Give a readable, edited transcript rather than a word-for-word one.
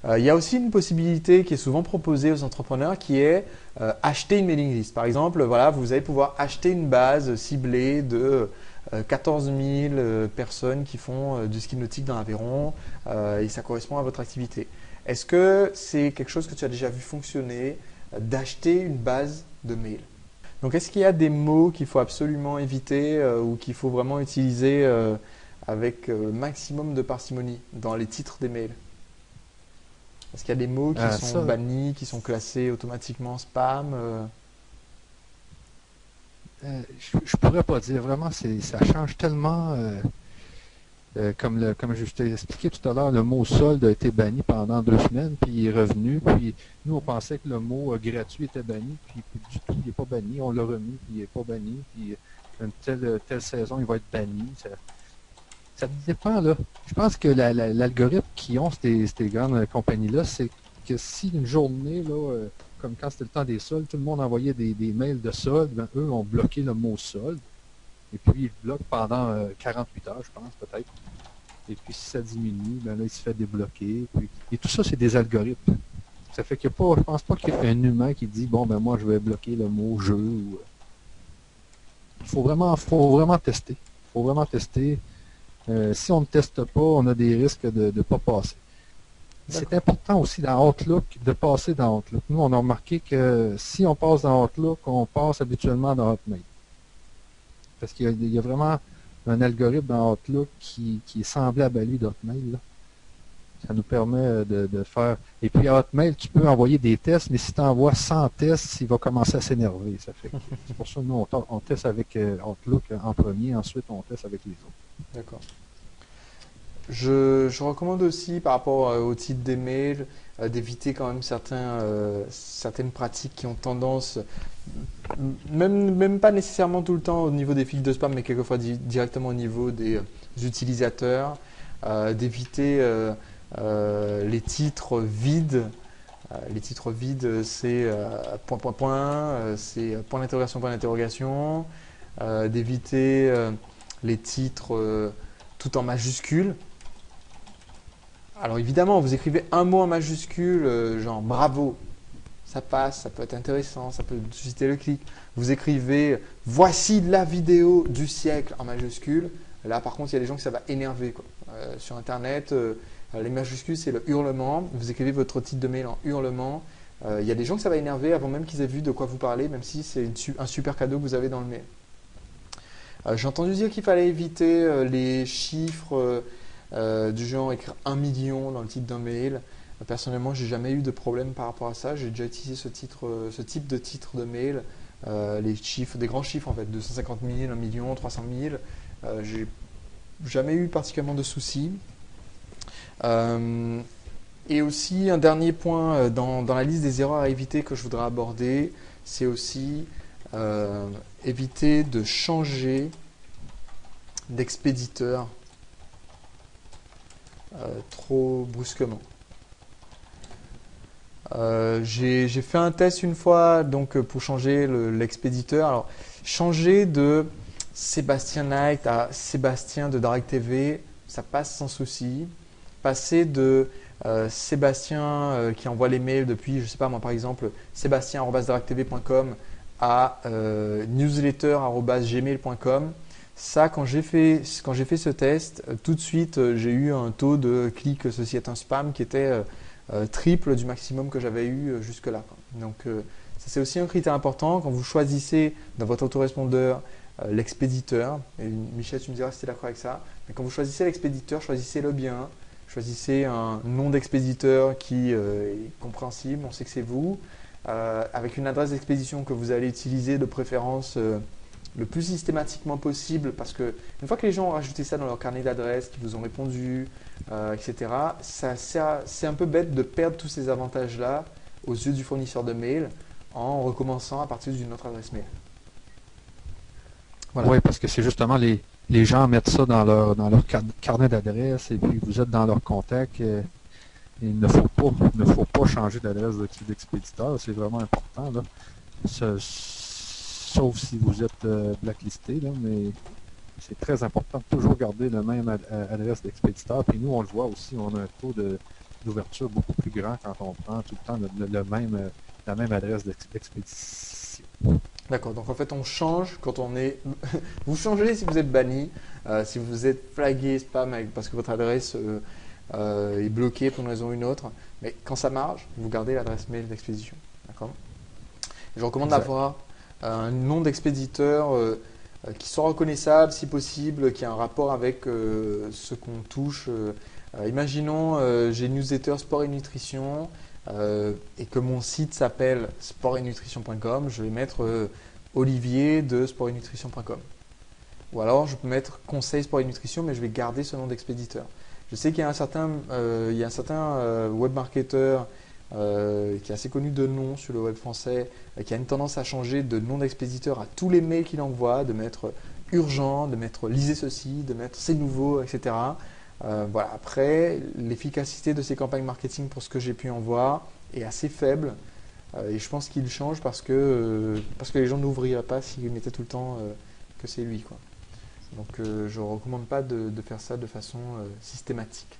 Il y a aussi une possibilité qui est souvent proposée aux entrepreneurs qui est acheter une mailing list. Par exemple, voilà, vous allez pouvoir acheter une base ciblée de 14 000 personnes qui font du ski nautique dans l'Aveyron et ça correspond à votre activité. Est-ce que c'est quelque chose que tu as déjà vu fonctionner, d'acheter une base de mail? Donc, est-ce qu'il y a des mots qu'il faut absolument éviter ou qu'il faut vraiment utiliser avec le maximum de parcimonie dans les titres des mails? Est-ce qu'il y a des mots qui sont Ça, bannis, qui sont classés automatiquement spam je pourrais pas dire vraiment, ça change tellement. Comme je t'ai expliqué tout à l'heure, le mot solde a été banni pendant 2 semaines, puis il est revenu. Puis nous, on pensait que le mot gratuit était banni, puis du tout, il n'est pas banni. On l'a remis, puis il n'est pas banni. Puis une telle saison, il va être banni. Ça dépend, là. Je pense que l'algorithme qui ont ces grandes compagnies-là, c'est que si une journée, là, comme quand c'était le temps des soldes, tout le monde envoyait des mails de solde, ben, eux ont bloqué le mot solde. Et puis, ils bloquent pendant 48 heures, je pense, peut-être. Et puis, si ça diminue, ben là, il se fait débloquer. Puis, et tout ça, c'est des algorithmes. Ça fait qu'il n'y a pas, je pense pas qu'il y ait un humain qui dit, bon, ben moi, je vais bloquer le mot jeu. Il faut vraiment tester. Il faut vraiment tester. Si on ne teste pas, on a des risques de ne pas passer. C'est D'accord. important aussi dans Outlook de passer dans Outlook. Nous, on a remarqué que si on passe dans Outlook, on passe habituellement dans Hotmail. Parce qu'il y a vraiment un algorithme dans Outlook qui est semblable à lui d'Hotmail. Là. Ça nous permet de faire. Et puis à Hotmail, tu peux envoyer des tests, mais si tu envoies 100 tests, il va commencer à s'énerver. C'est pour ça que nous, on teste avec Outlook en premier, ensuite on teste avec les autres. D'accord. Je recommande aussi, par rapport au titre des mails, d'éviter quand même certaines pratiques qui ont tendance, même pas nécessairement tout le temps au niveau des filtres de spam, mais quelquefois directement au niveau des utilisateurs, d'éviter les titres vides. Les titres vides, c'est point, point, point, c'est point d'interrogation, d'éviter les titres tout en majuscules. Alors évidemment, vous écrivez un mot en majuscule, genre bravo, ça passe, ça peut être intéressant, ça peut susciter le clic. Vous écrivez voici la vidéo du siècle en majuscule. Là par contre, il y a des gens que ça va énerver, quoi. Sur Internet, les majuscules c'est le hurlement. Vous écrivez votre titre de mail en hurlement. Il y a des gens que ça va énerver avant même qu'ils aient vu de quoi vous parlez, même si c'est un super cadeau que vous avez dans le mail. J'ai entendu dire qu'il fallait éviter les chiffres du genre écrire 1 million dans le titre d'un mail. Personnellement, j'ai jamais eu de problème par rapport à ça. J'ai déjà utilisé ce type de titre de mail. Les chiffres, des grands chiffres en fait, 250 000, 1 million, 300 000. J'ai jamais eu particulièrement de soucis. Et aussi, un dernier point dans la liste des erreurs à éviter que je voudrais aborder, c'est aussi éviter de changer d'expéditeur trop brusquement. J'ai fait un test une fois donc pour changer l'expéditeur. Alors, changer de Sébastien Knight à Sébastien de Direct TV, ça passe sans souci. Passer de Sébastien qui envoie les mails depuis, je sais pas moi par exemple, sébastien@directtv.com à newsletter@gmail.com. Ça, quand j'ai fait ce test, tout de suite, j'ai eu un taux de clic, ceci est un spam, qui était triple du maximum que j'avais eu jusque-là. Donc, ça, c'est aussi un critère important. Quand vous choisissez dans votre autorespondeur l'expéditeur, et Michel, tu me diras si tu es d'accord avec ça, mais quand vous choisissez l'expéditeur, choisissez-le bien. Choisissez un nom d'expéditeur qui est compréhensible, on sait que c'est vous, avec une adresse d'expédition que vous allez utiliser de préférence le plus systématiquement possible, parce que une fois que les gens ont rajouté ça dans leur carnet d'adresses, qu'ils vous ont répondu, etc., c'est un peu bête de perdre tous ces avantages-là aux yeux du fournisseur de mail en recommençant à partir d'une autre adresse mail. Voilà. Oui, parce que c'est justement les gens mettent ça dans leur carnet d'adresse et puis vous êtes dans leur contact. Il ne faut pas changer d'adresse d'expéditeur, c'est vraiment important. Là. Sauf si vous êtes blacklisté, là, mais c'est très important de toujours garder la même adresse d'expéditeur. Puis nous, on le voit aussi, on a un taux d'ouverture beaucoup plus grand quand on prend tout le temps la même adresse d'expédition. D'accord, donc en fait on change quand on est... Vous changez si vous êtes banni, si vous êtes flagué spam parce que votre adresse est bloquée pour une raison ou une autre, mais quand ça marche, vous gardez l'adresse mail d'expédition. D'accord. Je recommande Exact. d'avoir un nom d'expéditeur qui soit reconnaissable si possible, qui a un rapport avec ce qu'on touche. Imaginons, j'ai une newsletter sport et nutrition et que mon site s'appelle sportetnutrition.com, je vais mettre Olivier de sportetnutrition.com. Ou alors je peux mettre conseil sport et nutrition, mais je vais garder ce nom d'expéditeur. Je sais qu'il y a un certain, web marketer qui est assez connu de nom sur le web français, qui a une tendance à changer de nom d'expéditeur à tous les mails qu'il envoie, de mettre urgent, de mettre lisez ceci, de mettre c'est nouveau, etc. Voilà. Après, l'efficacité de ces campagnes marketing pour ce que j'ai pu en voir est assez faible. Et je pense qu'il change parce que les gens n'ouvriraient pas s'ils mettaient tout le temps que c'est lui, quoi. Donc je ne recommande pas de faire ça de façon systématique.